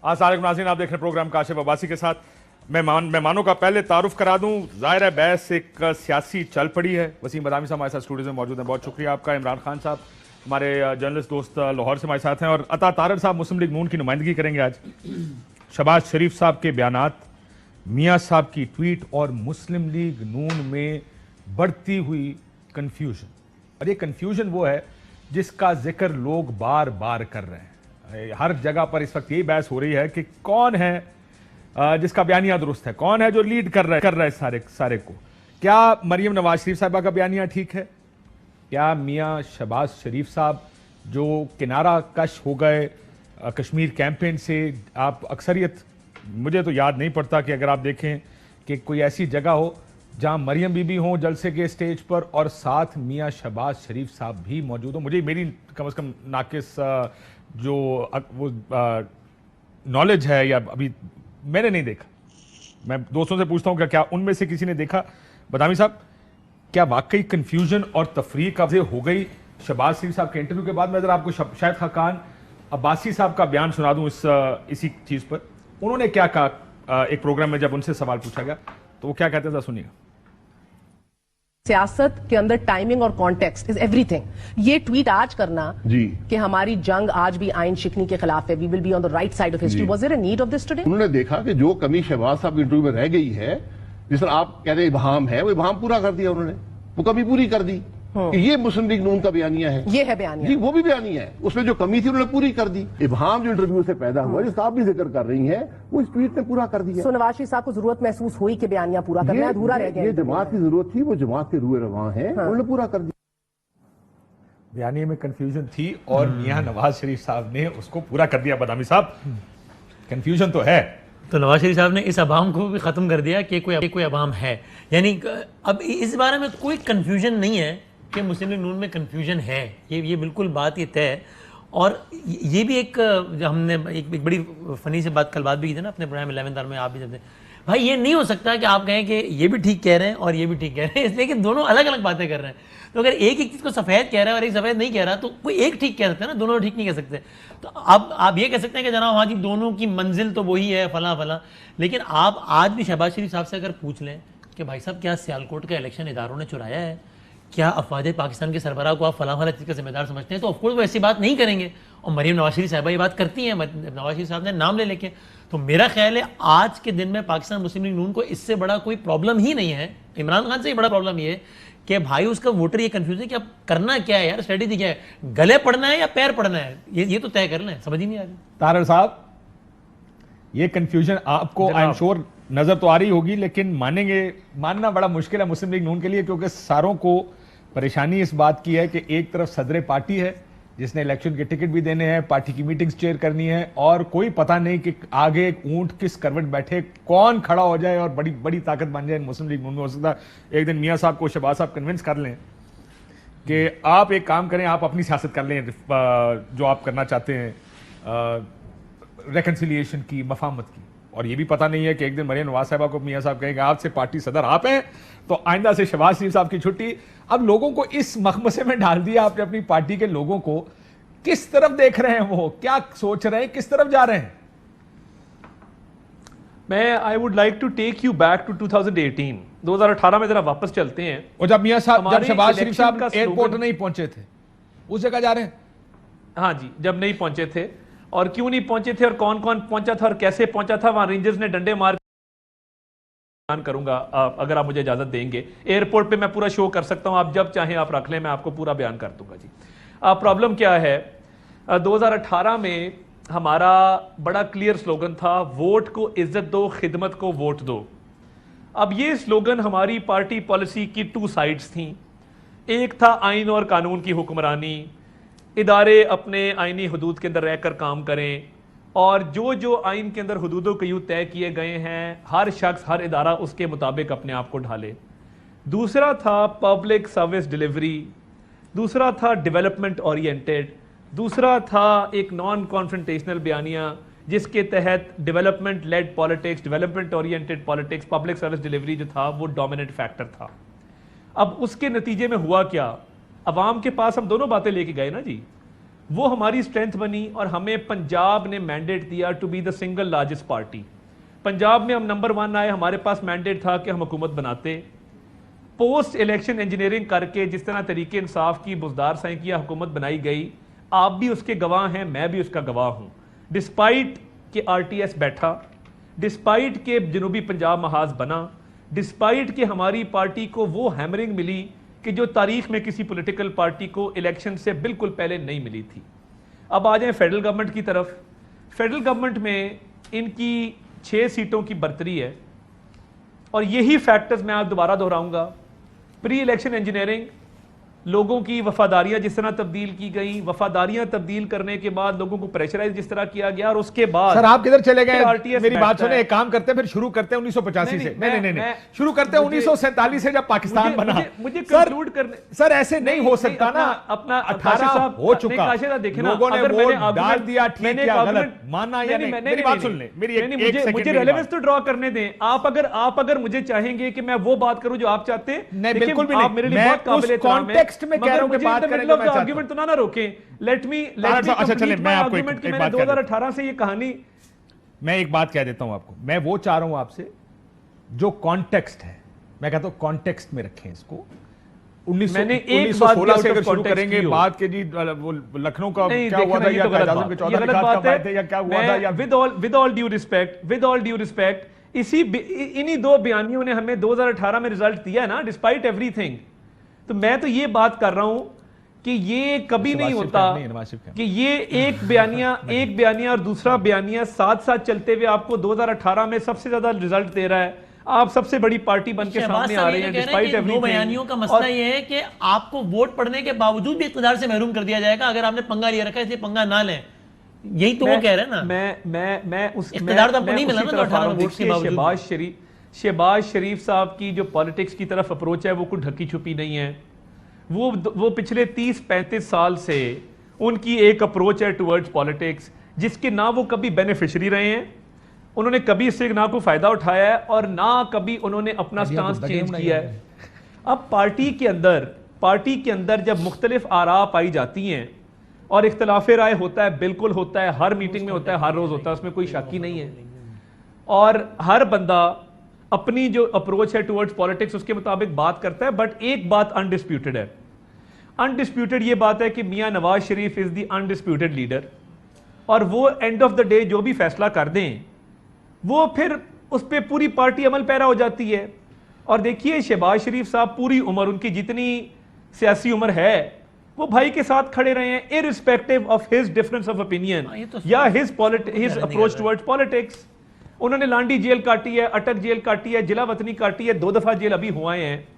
अस्सलाम नाज़रीन, आप देख रहे हैं प्रोग्राम काशिफ अब्बासी के साथ। मेहमानों का पहले तारुफ करा दूं। ज़ाहिर है बहस एक सियासी चल पड़ी है। वसीम बदामी साहब हमारे साथ स्टूडियो में मौजूद हैं, बहुत शुक्रिया आपका। इमरान खान साहब हमारे जर्नलिस्ट दोस्त लाहौर से हमारे साथ हैं, और अता तारड़ साहब मुस्लिम लीग नून की नुमाइंदगी करेंगे आज। शहबाज शरीफ साहब के बयानात, मियाँ साहब की ट्वीट और मुस्लिम लीग नून में बढ़ती हुई कन्फ्यूजन, और ये कन्फ्यूजन वो है जिसका जिक्र लोग बार बार कर रहे हैं। हर जगह पर इस वक्त यही बहस हो रही है कि कौन है जिसका बयानिया दुरुस्त है, कौन है जो लीड कर रहा है सारे को। क्या मरियम नवाज शरीफ साहबा का बयानिया ठीक है? क्या मियाँ शहबाज शरीफ साहब जो किनारा कश हो गए कश्मीर कैंपेन से, आप अक्सरियत, मुझे तो याद नहीं पड़ता कि अगर आप देखें कि कोई ऐसी जगह हो जहां मरियम बीबी हो जलसे के स्टेज पर और साथ मियाँ शहबाज शरीफ साहब भी मौजूद हो। मुझे मेरी कम से कम नाकिस जो वो नॉलेज है, या अभी मैंने नहीं देखा, मैं दोस्तों से पूछता हूं कि क्या उनमें से किसी ने देखा। बदामी साहब, क्या वाकई कंफ्यूजन और तफरीक अब हो गई शहबाज शरीफ साहब के इंटरव्यू के बाद? मैं जरा आपको शायद खाकान अब्बासी साहब का बयान सुना दूं इसी चीज पर। उन्होंने क्या कहा एक प्रोग्राम में जब उनसे सवाल पूछा गया, तो वो क्या कहते हैं, सुनिएगा। सियासत के अंदर टाइमिंग और कॉन्टेक्स्ट इज एवरीथिंग। ये ट्वीट आज करना जी कि हमारी जंग आज भी आइन शिकनी के खिलाफ है, we will be on the right side of history, was there a need of this today? उन्होंने देखा कि जो कमी शहबाज साहब के इंटरव्यू में रह गई है, जिस तरह आप कहते हैं इबहाम है, वो इबहाम पूरा कर दिया उन्होंने, वो कमी पूरी कर दी कि ये मुस्लिम लीग नून का बयानिया है, ये है बयानिया जी, वो भी बयानिया है। उसमें जो कमी थी उन्होंने पूरी कर दी। इबहाम जो इंटरव्यू से पैदा हुआ, जिसका आप भी जिक्र कर रही हैं, वो इस ट्वीट ने पूरा कर दिया। सो नवाज शरीफ साहब को जरूरत महसूस हुई कि बयानिया पूरा करना अधूरा रह गया। ये जमात की जरूरत थी, वो जमात के रूए रवां है, उन्होंने पूरा कर दिया। बयानिया में कंफ्यूजन थी और मियाँ नवाज शरीफ साहब ने उसको पूरा कर दिया। बदामी साहब, कंफ्यूजन तो है, तो नवाज शरीफ साहब ने इस अवाम को भी ख़त्म कर दिया कि कोई अवाम है, यानी अब इस बारे में कोई कन्फ्यूजन नहीं है कि मुस्लिम लीग नून में कन्फ्यूजन है। ये बिल्कुल बात ये तय है। और ये भी एक हमने एक बड़ी फ़नी से बात बात भी की थी ना अपने प्रोग्राम 11 आवर में, आप भी जब भाई ये नहीं हो सकता कि आप कहें कि ये भी ठीक कह रहे हैं और ये भी ठीक कह रहे हैं, इसलिए कि दोनों अलग अलग बातें कर रहे हैं। तो अगर एक चीज़ को सफ़ेद कह रहा है और एक सफ़ेद नहीं कह रहा, तो कोई एक ठीक कह सकते हैं ना, दोनों ठीक नहीं कह सकते। तो अब आप ये कह सकते हैं कि जनाब हाँ जी दोनों की मंजिल तो वही है, फला फला, लेकिन आप आज भी शहबाज शरीफ साहब से अगर पूछ लें कि भाई साहब क्या सियालकोट का इलेक्शन इदारों ने चुराया है, क्या अफवाज पाकिस्तान के सरबराह को आप फला फला चीज़ का जिम्मेदार समझते हैं, तो ऑफकोर्स वो ऐसी बात नहीं करेंगे। और मरीम नवाज शरीफ साहबा ये बात करती हैं, नवाज शरीफ साहब ने नाम ले लेके। तो मेरा ख्याल है आज के दिन में पाकिस्तान मुस्लिम लीग नून को इससे बड़ा कोई प्रॉब्लम ही नहीं है। इमरान खान से ही बड़ा प्रॉब्लम ये है कि भाई उसका वोटर ये कंफ्यूज है कि अब करना क्या है यार, स्ट्रेटेजी क्या है, गले पड़ना है या पैर पड़ना है, ये तो तय कर लें, समझ ही नहीं आ रही। तारड़ साहब, ये कंफ्यूजन आपको आई एम श्योर नजर तो आ रही होगी, लेकिन मानना बड़ा मुश्किल है मुस्लिम लीग नून के लिए, क्योंकि सारों को परेशानी इस बात की है कि एक तरफ सदर पार्टी है जिसने इलेक्शन के टिकट भी देने हैं, पार्टी की मीटिंग्स चेयर करनी है, और कोई पता नहीं कि आगे ऊंट किस करवट बैठे, कौन खड़ा हो जाए और बड़ी बड़ी ताकत बन जाए मुस्लिम लीग नून में। हो सकता है एक दिन मियाँ साहब को शहबाज साहब कन्विंस कर लें कि आप एक काम करें, आप अपनी सियासत कर लें जो आप करना चाहते हैं, रेकन्सिलिएशन की, मफाहमत की। और ये भी पता नहीं है कि एक दिन मरियम नवाज साहबा को मियाँ साहब कहेंगे आपसे पार्टी सदर आप हैं, तो आइंदा से शहबाज शरीफ साहब की छुट्टी। अब लोगों को इस मखमसे में डाल दिया आपने, अपनी पार्टी के लोगों को। किस तरफ देख रहे हैं वो, क्या सोच रहे हैं, किस तरफ जा रहे हैं? मैं I would like to take you back to 2018 में जरा वापस चलते हैं। और जब मियाँ साहब, जब शहबाज शरीफ साहब एयरपोर्ट नहीं पहुंचे थे, उस जगह जा रहे हैं? हाँ जी, जब नहीं पहुंचे थे, और क्यों नहीं पहुंचे थे और कौन कौन पहुंचा था और कैसे पहुंचा था, वहां रेंजर्स ने डंडे मार करूंगा अगर आप मुझे इजाजत देंगे। एयरपोर्ट पे मैं पूरा शो कर सकता हूं, आप जब चाहें आप रख लें, मैं आपको पूरा बयान कर दूंगा जी। प्रॉब्लम क्या है, 2018 में हमारा बड़ा क्लियर स्लोगन था, वोट को इज्जत दो, खिदमत को वोट दो। अब ये स्लोगन हमारी पार्टी पॉलिसी की 2 साइड्स थी। एक था आइन और कानून की हुक्मरानी, इदारे अपने आइनी हदूद के अंदर रहकर काम करें, और जो आइन के अंदर हदूदों के यूँ तय किए गए हैं, हर शख्स हर इदारा उसके मुताबिक अपने आप को ढाले। दूसरा था पब्लिक सर्विस डिलीवरी, दूसरा था डेवलपमेंट ओरिएंटेड, दूसरा था एक नॉन कॉन्फ्रंटेशनल बयानिया जिसके तहत development led politics, development oriented politics, public service delivery जो था वो डोमिनेंट फैक्टर था। अब उसके नतीजे में हुआ क्या, अवाम के पास हम दोनों बातें लेके गए ना जी। वो हमारी स्ट्रेंथ बनी और हमें पंजाब ने मैंडेट दिया to be the single largest party. Punjab में हम नंबर 1 आए, हमारे पास मैंडेट था कि हम हुकूमत बनाते। पोस्ट इलेक्शन इंजीनियरिंग करके जिस तरह तरीके इंसाफ की बुजदार साई किया हुकूमत बनाई गई, आप भी उसके गवाह हैं, मैं भी उसका गवाह हूं। डिस्पाइट के आरटीएस बैठा, डिस्पाइट के जनूबी पंजाब महाज बना, डिस्पाइट के हमारी पार्टी को वो हैमरिंग मिली कि जो तारीख में किसी पॉलिटिकल पार्टी को इलेक्शन से बिल्कुल पहले नहीं मिली थी। अब आ जाएं फेडरल गवर्नमेंट की तरफ। फेडरल गवर्नमेंट में इनकी 6 सीटों की बर्तरी है और यही फैक्टर्स मैं आज दोबारा दोहराऊंगा। प्री इलेक्शन इंजीनियरिंग, लोगों की वफादारियां जिस तरह तब्दील की गई, वफादारियां तब्दील करने के बाद लोगों को प्रेशराइज जिस तरह किया गया, और उसके बाद सर आप किधर चले गए? RTS मेरी बात बैठता सुने, है। एक काम करते हैं, फिर शुरू करते हैं 1985 से। नहीं, मैं शुरू करते हैं मुझे- 1947 से जब पाकिस्तान बना। मुझे सर, कंक्लूड करने, सर ऐसे नहीं हो सकता ना। अपना 18 हो चुका, लोगों ने वोट डाल दिया, ठीक या गलत, मानना या नहीं? मेरी बात सुन ले, मेरी एक सेकंड मुझे रेलेवेंस तो ड्रॉ करने दें। आप अगर मुझे चाहेंगे कि मैं वो बात करूं जो आप चाहते हैं, नहीं, बिल्कुल भी नहीं। आप मेरे लिए मैं बहुत काबिल उस एहतराम है, context में कह रहा हूं कि मगर बात मुझे करें in the जो middle of मैं the चाहता argument तो ना रोकें। लेट मी अच्छा, चलिए, मैं आपको एक मैंने बात कह देता हूं। 2018 से ये कहानी, मैं एक बात कह देता हूं आपको, मैं वो चाह रहा हूं आपसे जो कॉन्टेक्स्ट है, मैं कहता हूं कॉन्टेक्स्ट में रखें इसको। मैंने एक 1916 बात से out अगर of शुरू context करेंगे की हो। बात के जी, वो लखनऊ का नहीं, क्या हुआ देखना, था, ये या तो गलत कायद आज़म बात के है। 14 ये गलत निकात बात कब आए है। थे, या क्या हुआ था, या विद ऑल ड्यू रिस्पेक्ट, इन्हीं 2 बयानियों ने हमें 2018 में रिजल्ट दिया है ना, डिस्पाइट एवरीथिंग। तो मैं तो ये बात कर रहा हूं कि ये कभी नहीं होता कि ये एक बयानिया और दूसरा बयानिया साथ साथ चलते हुए आपको 2018 में सबसे ज्यादा रिजल्ट दे रहा है। आप सबसे बड़ी पार्टी बन के सामने आ रहे हैं डिस्पाइट दो एवरीथिंग। बयानियों का मसला ये है कि आपको वोट पड़ने के बावजूद भी इक़्तिदार से महरूम कर दिया जाएगा अगर आपने पंगा लिया रखा है, इसलिए पंगा ना लें। यही तो वो कह रहे हैं ना। मैं उस इक़्तिदार तो आपको नहीं मिला ना, तरफ आ रहा हूं। वोट के बावजूद। शहबाज शरीफ साहब की जो पॉलिटिक्स की तरफ अप्रोच है वो कोई ढकी छुपी नहीं है। वो पिछले 30-35 साल से उनकी एक अप्रोच है टुवर्ड्स पॉलिटिक्स, जिसके ना वो कभी बेनिफिशियरी रहे हैं, उन्होंने कभी इससे ना कोई फायदा उठाया है और ना कभी उन्होंने अपना स्टांस चेंज किया है। अब पार्टी के अंदर जब मुख्तलिफ आरा पाई जाती हैं और इख्तलाफ राय होता है, बिल्कुल होता है, हर मीटिंग में होता है, हर रोज होता है, उसमें कोई शक ही नहीं है। और हर बंदा अपनी जो अप्रोच है टुवर्ड्स पॉलिटिक्स उसके मुताबिक बात करता है। बट एक बात अनडिस्प्यूटेड है, अनडिस्प्यूटेड ये बात है कि मियां Nawaz Sharif is the undisputed leader, और वो एंड ऑफ द डे जो भी फैसला कर दें वो फिर उस पर पूरी पार्टी अमल पैरा हो जाती है। और देखिए शहबाज शरीफ साहब पूरी उम्र, उनकी जितनी सियासी उम्र है, वो भाई के साथ खड़े रहे हैं irrespective of his difference of opinion या हिज अप्रोच टुवर्ड्स पॉलिटिक्स। उन्होंने लांडी जेल काटी है, अटक जेल काटी है, जिला वतनी काटी है, 2 दफा जेल अभी हुए हैं।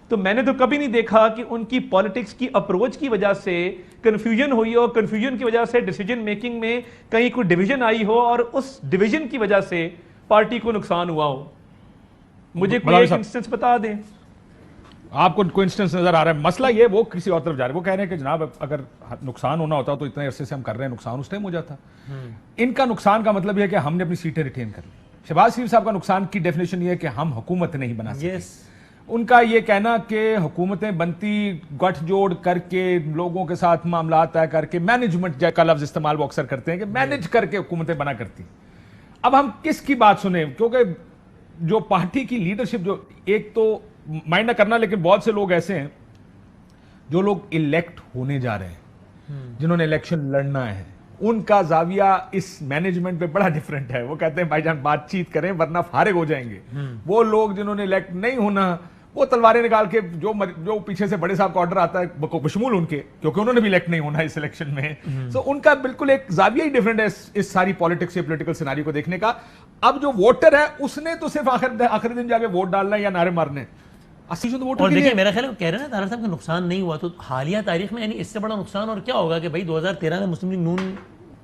तो मैंने तो कभी नहीं देखा कि उनकी पॉलिटिक्स की अप्रोच की वजह से कंफ्यूजन हुई हो, कंफ्यूजन की वजह से डिसीजन मेकिंग में कहीं कोई डिवीजन आई हो और उस डिवीजन की वजह से पार्टी को नुकसान हुआ हो। मुझे कोई एक इंस्टेंस बता दें। आपको कोई इंस्टेंस नजर आ रहा है? मसला ये वो किसी और तरफ जा रहा है। वो कह रहे हैं कि जनाब अगर नुकसान होना होता तो इतने अरसे से हम कर रहे हैं, नुकसान उस टाइम हो जाता। इनका नुकसान का मतलब यह है कि हमने अपनी सीटें रिटेन कर ली। शहबाज शरीफ साहब का नुकसान की डेफिनेशन ये है कि हम हुकूमत नहीं बना सकते। उनका ये कहना कि हुकूमतें बनती गठजोड़ करके, लोगों के साथ मामला तय करके, मैनेजमेंट का लफ्ज इस्तेमाल वो अक्सर करते हैं कि मैनेज करके हुकूमतें बना करती। अब हम किसकी बात सुने? क्योंकि जो पार्टी की लीडरशिप, जो एक तो माइंड ना करना, लेकिन बहुत से लोग ऐसे हैं जो लोग इलेक्ट होने जा रहे हैं, जिन्होंने इलेक्शन लड़ना है, उनका जाविया इस मैनेजमेंट पे बड़ा डिफरेंट है। वो कहते हैं भाईजान बातचीत करें वरना फारिग हो जाएंगे। वो लोग जिन्होंने इलेक्ट नहीं होना, वो तलवारें निकाल के जो पीछे से बड़े साहब का ऑर्डर आता है बशमूल उनके, क्योंकि उन्होंने भी इलेक्ट नहीं होना इस इलेक्शन में। तो उनका बिल्कुल एक जाविया ही डिफरेंट है इस सारी पॉलिटिक्स से, पॉलिटिकल सिनारी को देखने का। अब जो वोटर है उसने तो सिर्फ आखिरी दिन जाके वोट डालना है या नारे मारने। और देखिए मेरा ख्याल कह रहे हैं तारा साहब का नुकसान नहीं हुआ, तो हालिया तारीख में यानी इससे बड़ा नुकसान और क्या होगा कि भाई 2013 में मुस्लिम लीग नून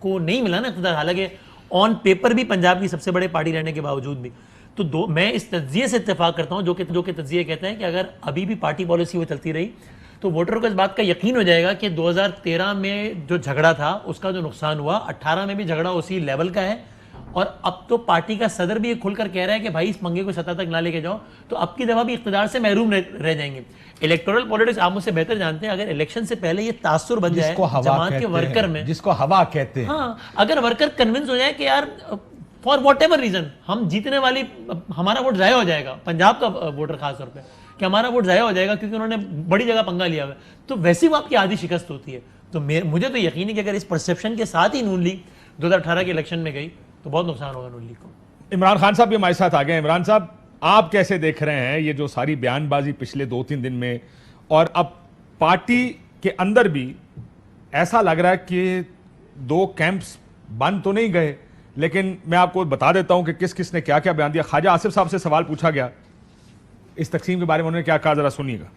को नहीं मिला ना इक़्तिदार, हालांकि ऑन पेपर भी पंजाब की सबसे बड़े पार्टी रहने के बावजूद भी। तो मैं इस तज्जिए से इत्तेफाक करता हूं जो कि तज्जिए कहते हैं कि अगर अभी भी पार्टी पॉलिसी वो चलती रही तो वोटरों को इस बात का यकीन हो जाएगा कि 2013 में जो झगड़ा था उसका जो नुकसान हुआ, 18 में भी झगड़ा उसी लेवल का है और अब तो पार्टी का सदर भी ये खुलकर कह रहा है कि भाई इस पंगे को सत्ता तक ना लेके जाओ, तो अब की दफा भी इख्तिदार से महरूम रह जाएंगे। इलेक्टोरल पॉलिटिक्स आप मुझसे बेहतर जानते हैं, अगर इलेक्शन से पहले ये तासुर बन जाए जमात के वर्कर में, जिसको हवा कहते हैं, हाँ, अगर वर्कर कन्विंस हो जाए कि यार फॉर वॉट एवर रीजन हम जीतने वाली, हमारा वोट जाया हो जाएगा, पंजाब का वोटर खासतौर पे, कि हमारा वोट जाया हो जाएगा क्योंकि उन्होंने बड़ी जगह पंगा लिया हुआ है, तो वैसी वो आपकी आधी शिकस्त होती है। तो मुझे तो यकीन है कि अगर इस परसेप्शन के साथ ही नून लीग 2018 के इलेक्शन में गई तो बहुत नुकसान होगा नून लीग को। इमरान खान साहब भी हमारे साथ आ गए। इमरान साहब, आप कैसे देख रहे हैं ये जो सारी बयानबाजी पिछले 2-3 दिन में, और अब पार्टी के अंदर भी ऐसा लग रहा है कि दो कैंप्स बंद तो नहीं गए, लेकिन मैं आपको बता देता हूं कि किस किस ने क्या क्या बयान दिया। ख्वाजा आसिफ साहब से सवाल पूछा गया इस तकसीम के बारे में, उन्होंने क्या कहा, जरा सुनिएगा।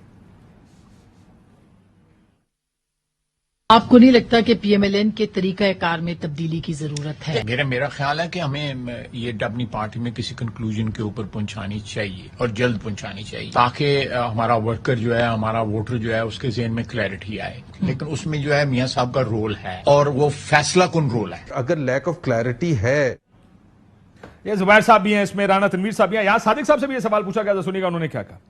आपको नहीं लगता कि पीएमएलएन के तरीकाकार में तब्दीली की जरूरत है? मेरा ख्याल है कि हमें ये अपनी पार्टी में किसी कंक्लूजन के ऊपर पहुंचानी चाहिए और जल्द पहुंचानी चाहिए, ताकि हमारा वर्कर जो है, हमारा वोटर जो है, उसके ज़हन में क्लैरिटी आए। लेकिन उसमें जो है मियां साहब का रोल है और वो फैसला कुन रोल है। अगर लैक ऑफ क्लैरिटी है, ये जुबैर साहब भी हैं इसमें, राना तनवीर साहब भी हैं, यहाँ सादिक साहब से भी ये सवाल पूछा गया था, सुनिएगा उन्होंने क्या कहा।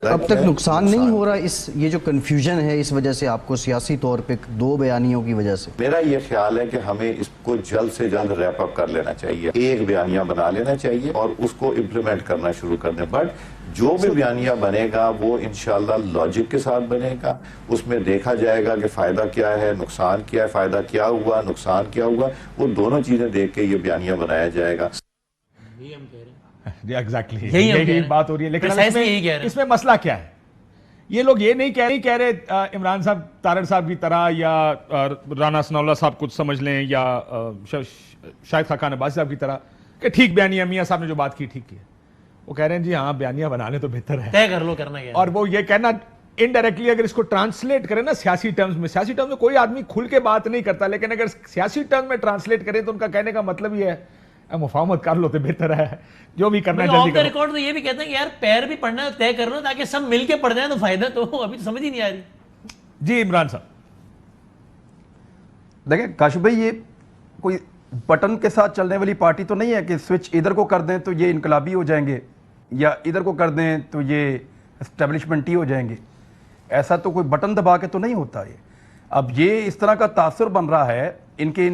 अब तक नुकसान नहीं हो रहा ये जो कन्फ्यूजन है, इस वजह से आपको सियासी तौर पे दो बयानियों की वजह से? मेरा ये ख्याल है कि हमें इसको जल्द से जल्द रैप अप कर लेना चाहिए, एक बयानिया बना लेना चाहिए और उसको इम्प्लीमेंट करना शुरू कर दें। बट जो भी बयानिया बनेगा वो इंशाल्लाह लॉजिक के साथ बनेगा, उसमें देखा जाएगा कि फायदा क्या है, नुकसान क्या है, फायदा क्या हुआ, नुकसान क्या हुआ, वो दोनों चीजें देख के ये बयानिया बनाया जाएगा। एग्जैक्टली यही बात हो रही है। लेकिन इसमें मसला क्या है? ये लोग ये नहीं कह रहे इमरान साहब तारड़ साहब की तरह, या राना सनाउल्लाह साहब कुछ समझ लें, या शायद खाकान अब्बासी साहब की तरह कि ठीक बयानिया, मियां साहब ने जो बात की ठीक की है। वो कह रहे हैं जी हाँ, बयानिया बनाने तो बेहतर है, तय कर लो करना क्या। और वो ये कहना इनडायरेक्टली अगर इसको ट्रांसलेट करें ना सियासी टर्म्स में कोई आदमी खुल के बात नहीं करता, लेकिन अगर सियासी टर्म में ट्रांसलेट करें तो उनका कहने का मतलब ये है मुफाहमत कर लो तो बेहतर है, जो भी करना है जल्दी करो। रिकॉर्ड तो ये भी कहते हैं कि यार पैर भी पढ़ना है, तय कर लो ताकि सब मिलके पढ़ जाए तो फायदा। तो अभी तो समझ ही नहीं आ रही। जी इमरान साहब, देखिए काशिफ भाई, ये कोई बटन के साथ चलने वाली पार्टी तो नहीं है कि स्विच इधर को कर दें तो ये इनकलाबी हो जाएंगे, या इधर को कर दें तो ये एस्टेब्लिशमेंटी हो जाएंगे। ऐसा तो कोई बटन दबा के तो नहीं होता ये। अब ये इस तरह का तासुर बन रहा है इनके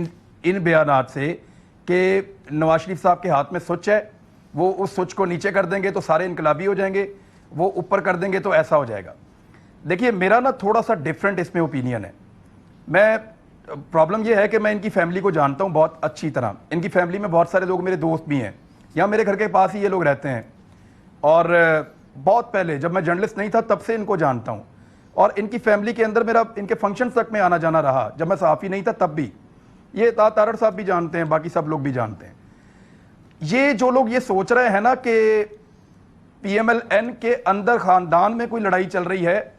इन बयानात से कि नवाज शरीफ साहब के हाथ में स्विच है, वो उस स्विच को नीचे कर देंगे तो सारे इनकलाबी हो जाएंगे, वो ऊपर कर देंगे तो ऐसा हो जाएगा। देखिए मेरा ना थोड़ा सा डिफरेंट इसमें ओपिनियन है। प्रॉब्लम ये है कि मैं इनकी फैमिली को जानता हूँ बहुत अच्छी तरह। इनकी फैमिली में बहुत सारे लोग मेरे दोस्त भी हैं, यहाँ मेरे घर के पास ही ये लोग रहते हैं, और बहुत पहले जब मैं जर्नलिस्ट नहीं था तब से इनको जानता हूँ। और इनकी फैमिली के अंदर मेरा इनके फंक्शन तक में आना जाना रहा, जब मैं सहाफ़ी नहीं था तब भी। ये तारड़ साहब भी जानते हैं, बाकी सब लोग भी जानते हैं। ये जो लोग ये सोच रहे हैं ना कि पीएमएलएन के अंदर खानदान में कोई लड़ाई चल रही है,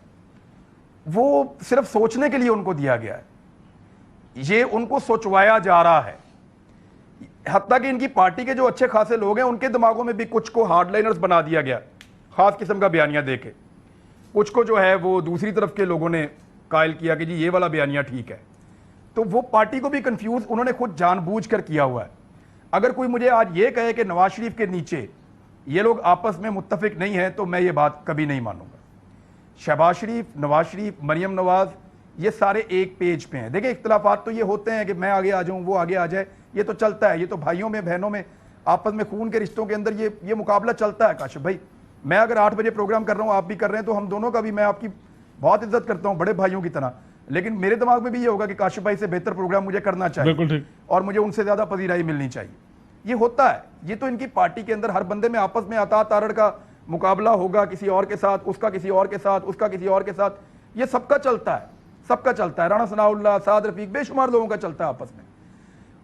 वो सिर्फ सोचने के लिए उनको दिया गया है, ये उनको सोचवाया जा रहा है। हत्ता कि इनकी पार्टी के जो अच्छे खासे लोग हैं उनके दिमागों में भी कुछ को हार्डलाइनर्स बना दिया गया, खास किस्म का बयानिया देके। कुछ को जो है वो दूसरी तरफ के लोगों ने कायल किया कि जी ये वाला बयानिया ठीक है। तो वो पार्टी को भी कंफ्यूज उन्होंने खुद जानबूझकर किया हुआ है। अगर कोई मुझे आज ये कहे कि नवाज शरीफ के नीचे ये लोग आपस में मुत्तफिक नहीं है तो मैं ये बात कभी नहीं मानूंगा। शहबाज शरीफ, नवाज शरीफ, मरियम नवाज, ये सारे एक पेज पे हैं। देखिए इख्तिलाफात तो ये होते हैं कि मैं आगे आ जाऊं, वो आगे आ जाए, ये तो चलता है। ये तो भाइयों में, बहनों में, आपस में खून के रिश्तों के अंदर ये मुकाबला चलता है। काशिफ भाई, मैं अगर 8 बजे प्रोग्राम कर रहा हूं, आप भी कर रहे हैं, तो हम दोनों का भी, मैं आपकी बहुत इज्जत करता हूं बड़े भाइयों की तरह, लेकिन मेरे दिमाग में भी ये होगा कि काशिफ भाई से बेहतर प्रोग्राम मुझे करना चाहिए और मुझे उनसे ज्यादा पजीराई मिलनी चाहिए। ये होता है, ये तो इनकी पार्टी के अंदर हर बंदे में आपस में अता तारड़ का मुकाबला होगा, किसी और के साथ, उसका किसी और के साथ, उसका किसी और के साथ, ये सबका चलता है, सबका चलता है। राना सनाउल्लाह, साद रफीक, बेशुमार लोगों का चलता है आपस में।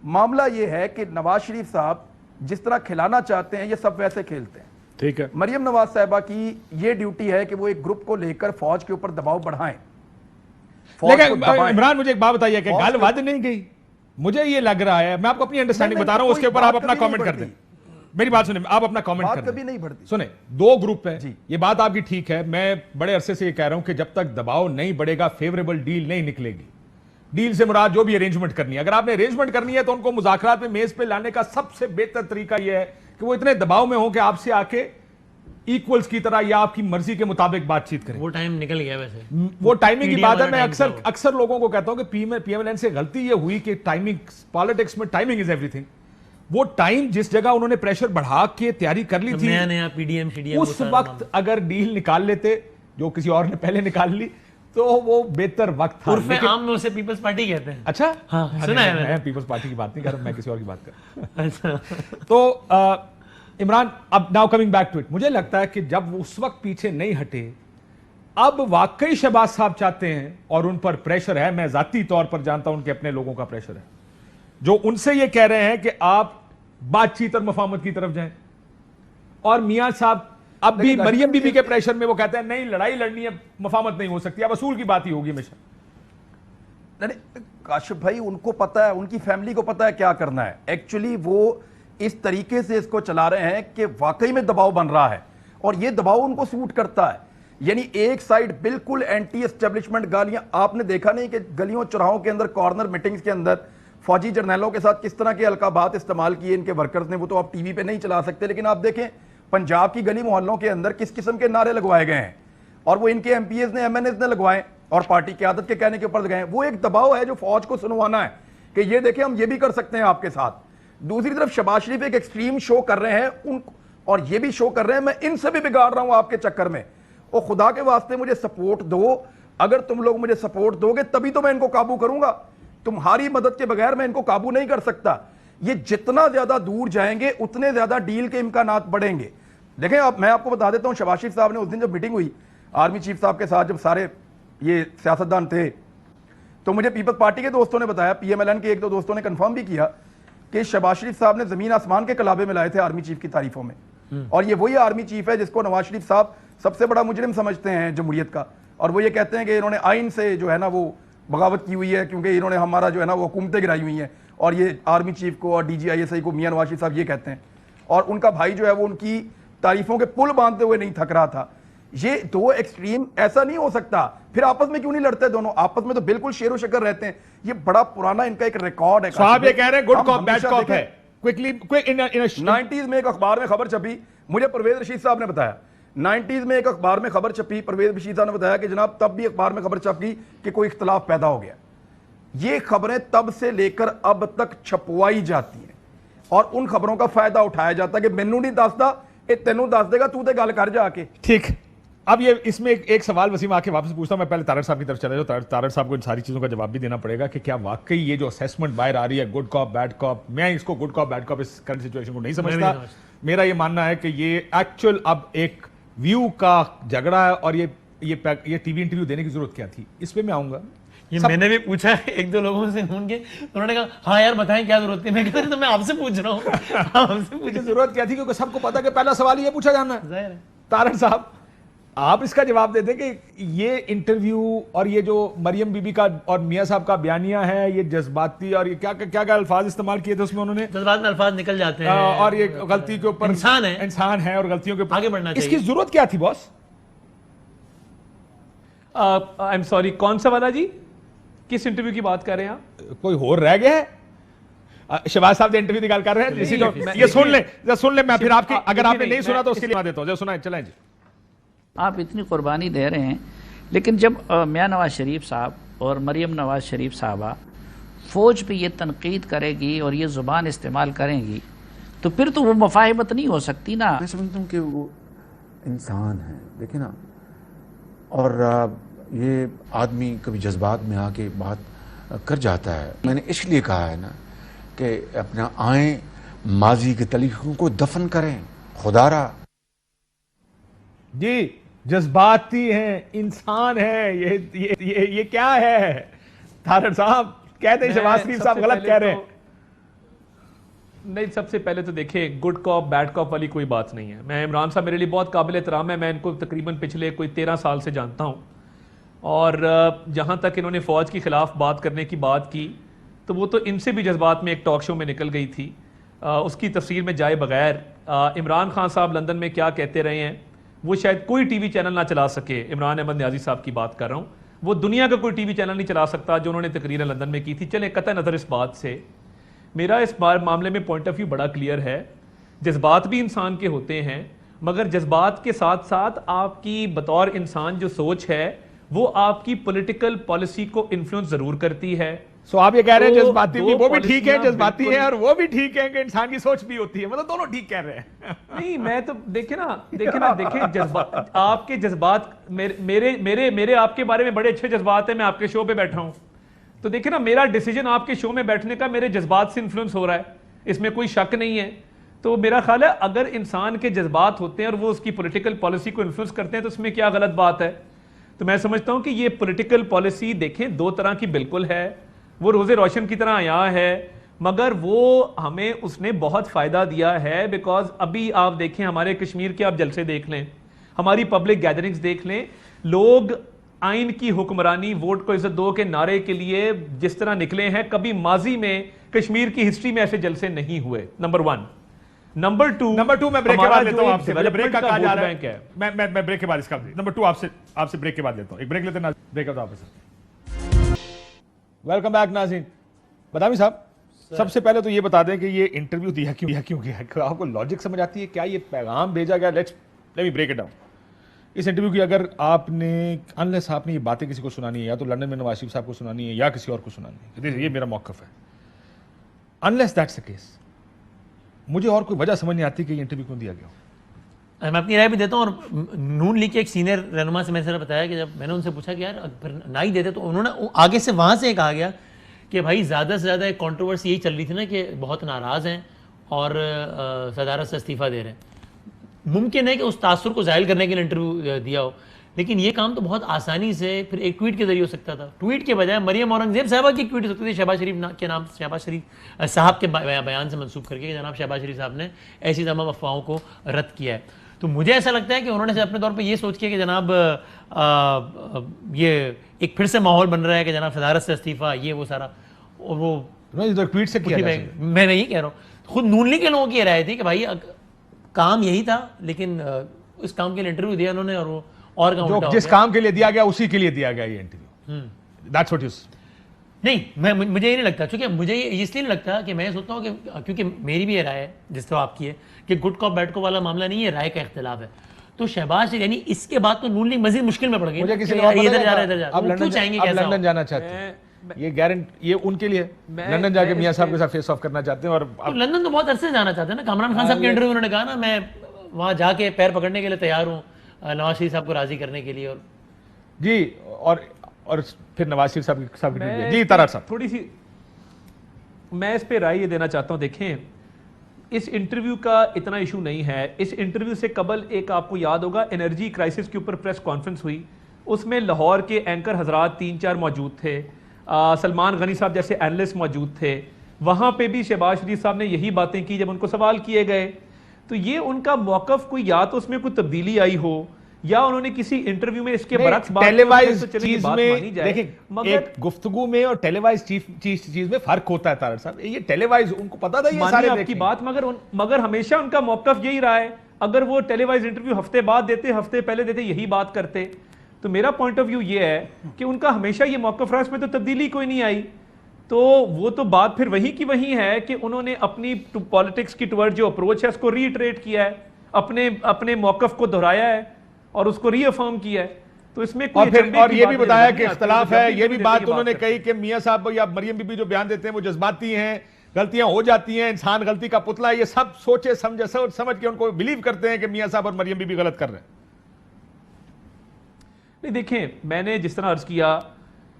मामला ये है कि नवाज शरीफ साहब जिस तरह खिलाना चाहते हैं ये सब वैसे खेलते हैं। ठीक है, मरियम नवाज साहिबा की ये ड्यूटी है कि वो एक ग्रुप को लेकर फौज के ऊपर दबाव बढ़ाएं। इमरान, मुझे एक बात बताइए कि गाल वाद नहीं गई, मुझे ये लग रहा है, मैं आपको अपनी अंडरस्टैंडिंग बता रहा हूं, उसके ऊपर आप अपना कमेंट कर दें। मेरी बात सुने, आप अपना कमेंट कर दें। कभी नहीं बढ़ती। सुने, 2 ग्रुप है, ये बात आपकी ठीक है। मैं बड़े अरसे से ये कह रहा हूं कि जब तक दबाव नहीं बढ़ेगा फेवरेबल डील नहीं निकलेगी। डील से मुराद जो भी अरेंजमेंट करनी है, अगर आपने अरेंजमेंट करनी है तो उनको मुज़ाकरात में मेज पे लाने का सबसे बेहतर तरीका यह है कि वो इतने दबाव में हो कि आपसे आके इक्वल्स की तरह या आपकी मर्जी के मुताबिक बातचीत करें। वो टाइम निकल गया वैसे, वो टाइमिंग की मीडिया बात है। वाला मैं टाइम था वो। अक्सर लोगों को कहता हूं कि पीएमएलएन से गलती ये हुई कि टाइमिंग, पॉलिटिक्स में टाइमिंग इज एवरीथिंग। वो टाइम जिस जगह उन्होंने प्रेशर बढ़ा के तैयारी कर ली थी, नया नया पीडीएम शीडीएम उस वक्त अगर डील निकाल लेते जो किसी और ने पहले निकाल ली तो वो बेहतर वक्त था। उर्फे आम में उसे पीपल्स पार्टी कहते हैं। अच्छा, हाँ, अरे सुना है मैंने। मैं पीपल्स पार्टी की बात नहीं कर रहा, मैं किसी और की बात कर रहा हूं। अच्छा, तो इमरान, अब now coming back to it, मुझे लगता है कि जब वो उस वक्त पीछे नहीं हटे, अब वाकई शहबाज साहब चाहते हैं और उन पर प्रेशर है, मैं जाती तौर पर जानता हूं उनके अपने लोगों का प्रेशर है जो उनसे ये कह रहे हैं कि आप बातचीत और मफाहमत की तरफ जाएं। और मियां साहब अब भी मरियम बीबी के प्रेशर में वो कहते हैं नहीं, लड़ाई लड़नी है, मफाहमत नहीं हो सकती, अब असूल की बात ही होगी हमेशा। नहीं काशिफ भाई, उनको पता है, उनकी फैमिली को पता है क्या करना है। एक्चुअली वो इस तरीके से इसको चला रहे हैं कि वाकई में दबाव बन रहा है और ये दबाव उनको सूट करता है। यानी एक साइड बिल्कुल एंटी एस्टेब्लिशमेंट गालियां, आपने देखा नहीं कि गलियों चौराहों के अंदर, कॉर्नर मीटिंग्स के अंदर फौजी जर्नैलों के साथ किस तरह के अलकाबात इस्तेमाल किए इनके वर्कर्स ने। वो तो आप टीवी पे नहीं चला सकते, लेकिन आप देखें पंजाब की गली मोहल्लों के अंदर किस किस्म के नारे लगवाए गए हैं और वो इनके एमपीएस ने, एमएनएस ने लगवाए और पार्टी क्यादत के कहने के ऊपर लगाए। वो एक दबाव है जो फौज को सुनवाना है कि ये देखें हम ये भी कर सकते हैं आपके साथ। दूसरी तरफ शहबाज शरीफ एक एक्सट्रीम शो कर रहे हैं उन, और ये भी शो कर रहे हैं मैं इनसे भी बिगाड़ रहा हूं आपके चक्कर में। और खुदा के वास्ते मुझे सपोर्ट दो, अगर तुम लोग मुझे सपोर्ट दोगे तभी तो मैं इनको काबू करूंगा, तुम्हारी मदद के बगैर मैं इनको काबू नहीं कर सकता। ये जितना ज्यादा दूर जाएंगे उतने ज्यादा डील के इम्कानात बढ़ेंगे। देखें आप, मैं आपको बता देता हूं, शहबाज शरीफ साहब ने उस दिन जब मीटिंग हुई आर्मी चीफ साहब के साथ, जब सारे ये सियासतदान थे, तो मुझे पीपल्स पार्टी के दोस्तों ने बताया, पीएमएलएन के एक दो दोस्तों ने कंफर्म भी किया कि शहबाज शरीफ साहब ने जमीन आसमान के कलाबे में लाए थे आर्मी चीफ की तारीफों में। और ये वही आर्मी चीफ है जिसको नवाज शरीफ साहब सबसे बड़ा मुजरिम समझते हैं जमहूरियत का, और वो ये कहते हैं कि इन्होंने आइन से जो है ना वो बगावत की हुई है क्योंकि इन्होंने हमारा जो है ना वो हुकूमतें गिराई हुई हैं। और ये आर्मी चीफ को और DGISI को मियां नवाज शरीफ साहब ये कहते हैं, और उनका भाई जो है वो उनकी तारीफों के पुल बांधते हुए नहीं थक रहा था। ये दो एक्सट्रीम, ऐसा नहीं हो सकता। फिर आपस में क्यों नहीं लड़ते दोनों? आपस में तो बिल्कुल शेरो शक्कर रहते हैं। ये बड़ा पुराना इनका एक रिकॉर्ड है। साहब ये कह रहे हैं गुड कॉप बैड कॉप है। क्विकली इन 90s में एक अखबार में खबर छपी, मुझे परवेज रशीद साहब ने बताया, 90s में एक अखबार में खबर छपी, परवेज रशीद साहब ने बताया कि जनाब तब भी अखबार में खबर छप गई कि कोई इख्तलाफ पैदा हो गया। ये खबरें तब से लेकर अब तक छपवाई जाती हैं और उन खबरों का फायदा उठाया जाता है कि मैनू नहीं दसदा, ये तेनू दस देगा, तू तो गल कर जाके। ठीक, अब ये इसमें एक सवाल वसीम आके वापस पूछता हूं। मैं पहले तारड़ साहब की तरफ चला जाऊं। तारड़ साहब को इन सारी चीजों का जवाब भी देना पड़ेगा कि क्या वाकई ये जो असेसमेंट बाहर आ रही है गुड कॉप बैड कॉप, मैं इसको गुड कॉप बैड कॉप इस करंट सिचुएशन को नहीं समझता। मेरा ये मानना है कि ये एक्चुअल अब एक व्यू का झगड़ा है और ये टीवी इंटरव्यू देने की जरूरत क्या थी, इस पे मैं आऊंगा। ये मैंने भी पूछा है एक दो लोगों से नून के, उन्होंने कहा हाँ यार बताएं क्या जरूरत थी। मैं कहता तो मैं आपसे पूछ रहा हूँ आपसे पूछ, जरूरत क्या थी, क्योंकि सबको पता है कि पहला सवाल ये पूछा जाना है। तारड़ साहब आप इसका जवाब दे दें कि ये इंटरव्यू और ये जो मरियम बीबी का और मियां साहब का बयानिया है, ये जज्बाती और ये क्या क्या क्या अल्फाज इस्तेमाल किए थे उसमें उन्होंने, जज्बात में अल्फाज निकल जाते हैं और ये गलती के ऊपर इंसान है और गलतियों के ऊपर आगे बढ़ना चाहिए। इसकी जरूरत क्या थी बॉस? आई एम सॉरी, कौन सा वाला जी? किस इंटरव्यू की बात कर रहे हैं आप? कोई और रह गया है? शहबाज साहब जो इंटरव्यू की गल कर रहे हैं, ये सुन ले मैं फिर आपकी, अगर आपने नहीं सुना तो उसके लिए देता हूं, सुना चलें जी। आप इतनी कुर्बानी दे रहे हैं, लेकिन जब मियां नवाज शरीफ साहब और मरियम नवाज शरीफ साहबा फौज पे ये तनकीद करेगी और ये ज़ुबान इस्तेमाल करेंगी तो फिर तो वो मुफाहिमत नहीं हो सकती ना। मैं समझता हूँ कि वो इंसान है, देखिए ना, और ये आदमी कभी जज्बात में आके बात कर जाता है। मैंने इसलिए कहा है ना कि अपना आए माजी के तरीकों को दफन करें, खुदारा जी जज्बाती हैं, इंसान है, ये क्या है? तारड़ साहब कहते हैं शहबाज शरीफ साहब गलत कह रहे हैं। नहीं, सबसे पहले तो देखिए गुड कॉप बैड कॉप वाली कोई बात नहीं है। मैं इमरान साहब मेरे लिए बहुत काबिल एहतराम है, मैं इनको तकरीबन पिछले कोई 13 साल से जानता हूँ, और जहाँ तक इन्होंने फ़ौज के ख़िलाफ़ बात करने की बात की तो वो तो इनसे भी जज्बात में एक टॉक शो में निकल गई थी। उसकी तफसीर में जाए बगैर इमरान खान साहब लंदन में क्या कहते रहे हैं वो शायद कोई टीवी चैनल ना चला सके। इमरान अहमद न्याजी साहब की बात कर रहा हूँ, वो दुनिया का कोई टीवी चैनल नहीं चला सकता जो उन्होंने तकरीर लंदन में की थी। चले कतई नज़र इस बात से मेरा इस मामले में पॉइंट ऑफ व्यू बड़ा क्लियर है। जज्बात भी इंसान के होते हैं, मगर जज्बात के साथ साथ आपकी बतौर इंसान जो सोच है वो आपकी पॉलिटिकल पॉलिसी को इन्फ्लुएंस जरूर करती है। सो आप ये कह रहे हैं तो जज्बाती भी, वो भी ठीक है, जज्बाती बिल्कुल- है, और वो भी ठीक है कि इंसान की सोच भी होती है, मतलब दोनों ठीक कह रहे हैं। नहीं, मैं तो देखे जज्बात, आपके जज्बात मेरे आपके बारे में बड़े अच्छे जज्बात हैं। मैं आपके शो पे बैठा हूं तो देखे ना, मेरा डिसीजन आपके शो में बैठने का मेरे जज्बात से इन्फ्लुएंस हो रहा है, इसमें कोई शक नहीं है। तो मेरा ख्याल है अगर इंसान के जज्बात होते हैं और वो उसकी पॉलिटिकल पॉलिसी को इन्फ्लुएंस करते हैं तो उसमें क्या गलत बात है। तो मैं समझता हूं कि ये पॉलिटिकल पॉलिसी देखें दो तरह की बिल्कुल है, वो रोज़े रोशन की तरह आया है, मगर वो हमें उसने बहुत फ़ायदा दिया है। बिकॉज अभी आप देखें हमारे कश्मीर के आप जलसे देख लें, हमारी पब्लिक गैदरिंग्स देख लें, लोग आइन की हुक्मरानी, वोट को इज्जत दो के नारे के लिए जिस तरह निकले हैं, कभी माजी में कश्मीर की हिस्ट्री में ऐसे जलसे नहीं हुए। नंबर 1। नंबर टू मैं ब्रेक के बाद लेता हूं आपसे, ब्रेक का कहा जा रहा बैंक है। मैं ब्रेक के बाद इसका नंबर 2 आपसे ब्रेक के बाद लेता हूं। एक ब्रेक लेते हैं, ब्रेक होता है। वेलकम बैक नाज़रीन। बदामी साहब, सबसे पहले तो ये बता दें कि ये इंटरव्यू दिया क्यों गया, आपको लॉजिक समझ आती है क्या ये पैगाम भेजा गया? Let me break it down. इस इंटरव्यू की अगर आपने अनलेस आपने ये बातें किसी को सुनानी है, या तो लंदन में नवाज शरीफ साहब को सुनानी है या किसी और को सुनानी है, ये मेरा मौक़िफ़ है। अनलेस दैट्स द केस, मुझे और कोई वजह समझ नहीं आती कि ये इंटरव्यू क्यों दिया गया। मैं अपनी राय भी देता हूँ, और नून लीग के एक सीनियर रहनुमा से मैंने बताया कि जब मैंने उनसे पूछा कि यार फिर ना ही देते, तो उन्होंने आगे से वहाँ से कहा गया कि भाई ज़्यादा से ज़्यादा एक कॉन्ट्रोवर्सी यही चल रही थी ना कि बहुत नाराज़ हैं और सदारत से इस्तीफ़ा दे रहे हैं। मुमकिन है कि उस तासुर को ज़ाहिर करने के लिए इंटरव्यू दिया हो, लेकिन ये काम तो बहुत आसानी से फिर एक ट्वीट के जरिए हो सकता था। ट्वीट के बजाय मरियम औरंगज़ेब साहबा की ट्वीट हो सकती थी शहबाज शरीफ के नाम, शहबाज शरीफ साहब के बयान से मंसूब करके कि जनाब शहबाज शरीफ साहब ने ऐसी तमाम अफवाहों को रद्द किया है। तो मुझे ऐसा लगता है कि उन्होंने अपने तौर पे ये सोच किया कि जनाब ये एक फिर से माहौल बन रहा है कि जनाब सदारत से इस्तीफ़ा, ये वो सारा, और वो ट्वीट से किया मैं नहीं कह रहा हूँ, खुद नून लीग के लोगों की राय थी कि भाई काम यही था, लेकिन इस काम के लिए इंटरव्यू दिया उन्होंने, और वो और जो जिस काम के लिए दिया गया उसी के लिए दिया गया ये इंटरव्यू। दैट्स व्हाट यू नहीं, मुझे ये नहीं लगता, क्योंकि मुझे इसलिए नहीं लगता कि मैं सोचता हूँ कि क्योंकि मेरी भी ये राय है जिस तरह आपकी है कि गुड कॉप बैड कॉप वाला मामला नहीं है, राय का इख्तिलाफ है। तो शहबाज यानी इसके बाद तो नून लीग मजीद मुश्किल में पड़ गई। मुझे किसी इधर जा रहा अब लंदन जाना चाहते हैं, ये गारंटी ये उनके लिए लंदन जाके मियां साहब के साथ फेस ऑफ करना चाहते हैं। और लंदन तो बहुत अरसे जाना चाहते हैं ना। कामरान खान साहब के इंटरव्यू उन्होंने कहा ना, मैं वहाँ जाके पैर पकड़ने के लिए तैयार हूँ नवाज शरीफ साहब को राजी करने के लिए। और जी और फिर नवाज शरीफ साहब की जी तारा साहब, थोड़ी सी मैं इस पे राय ये देना चाहता हूँ। देखें, इस इंटरव्यू का इतना इशू नहीं है। इस इंटरव्यू से कबल एक आपको याद होगा एनर्जी क्राइसिस के ऊपर प्रेस कॉन्फ्रेंस हुई, उसमें लाहौर के एंकर हजरात 3-4 मौजूद थे, सलमान गनी साहब जैसे एनालिस्ट मौजूद थे। वहाँ पे भी शहबाज शरीफ साहब ने यही बातें की जब उनको सवाल किए गए। तो ये उनका मौकफ कोई, या तो उसमें कोई तब्दीली आई हो या उन्होंने किसी इंटरव्यू में इसके बरक्स बात टेलीवाइज चीज में देखिए, एक गुफ्तगू में और टेलीवाइज चीज में फर्क होता है तारड़ साहब। ये टेलीवाइज उनको पता था, ये सारे आपकी बात, मगर हमेशा उनका मौकफ यही रहा है। अगर वो टेलीवाइज इंटरव्यू हफ्ते बाद देते, हफ्ते पहले देते, यही बात करते, तो मेरा पॉइंट ऑफ व्यू ये है कि उनका हमेशा ये मौकफ रहा, इसमें तो तब्दीली कोई नहीं आई। तो वो तो बात फिर वही की वही है कि उन्होंने अपनी पॉलिटिक्स की टुवर्ड जो अप्रोच है उसको रीइटरेट किया है, अपने मौकफ को दोहराया है और उसको रीअफर्म किया है। तो इसमें कोई और ये भी बताया कि इख्तिलाफ है। ये भी बात उन्होंने कही कि मियां साहब या मरियम बीबी जो बयान देते हैं वो जज्बाती हैं, गलतियां हो जाती हैं, इंसान गलती का पुतला है। ये सब सोचे समझ के उनको बिलीव करते हैं कि मियां साहब और मरियम बीबी गलत कर रहे हैं। नहीं, देखें, मैंने जिस तरह अर्ज किया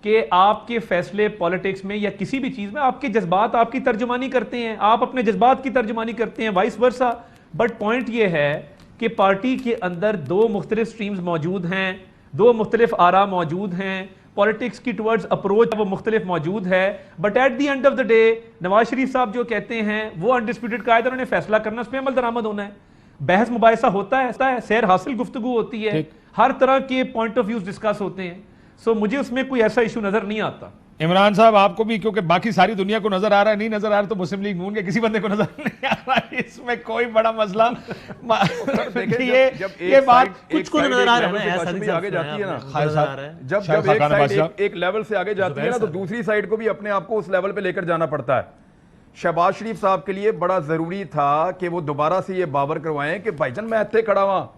कि आपके फैसले पॉलिटिक्स में या किसी भी चीज में आपके जज्बात आपकी तर्जुमानी करते हैं, आप अपने जज्बात की तर्जुमानी करते हैं, वाइस वर्सा। बट पॉइंट ये है कि पार्टी के अंदर 2 मुख्तलिफ स्ट्रीम्स मौजूद हैं, 2 मुख्तलिफ आरा मौजूद हैं, पॉलिटिक्स की टुवर्ड्स अप्रोच वो मुख्तलिफ मौजूद है। But at the end of the day Nawaz Sharif साहब जो कहते हैं वो अनडिस्प्यूटेड कायदा, उन्होंने फैसला करना, उस पर अमल दरामद होना है। बहस मुबाहिसा होता है, सैर हासिल गुफ्तगू होती है, हर तरह के पॉइंट ऑफ व्यूज डिस्कस होते हैं। सो मुझे उसमें कोई ऐसा इशू नजर नहीं आता। इमरान साहब आपको भी, क्योंकि बाकी सारी दुनिया को नजर आ रहा है, नहीं नजर आ रहा तो मुस्लिम लीग नून के किसी बंदे को नजर नहीं आ रहा है, इसमें कोई बड़ा मसला ये बात कुछ को नजर आ रहा है ना, आगे जाती है ना, जब शायद एक खान साइड बादशाह। एक लेवल से आगे जाती है ना, तो दूसरी साइड को भी अपने आप को उस लेवल पे लेकर जाना पड़ता है। शहबाज शरीफ साहब के लिए बड़ा जरूरी था कि वो दोबारा से ये बावर करवाएं कि भाईजान मैं इत्थे खड़ा हुआ,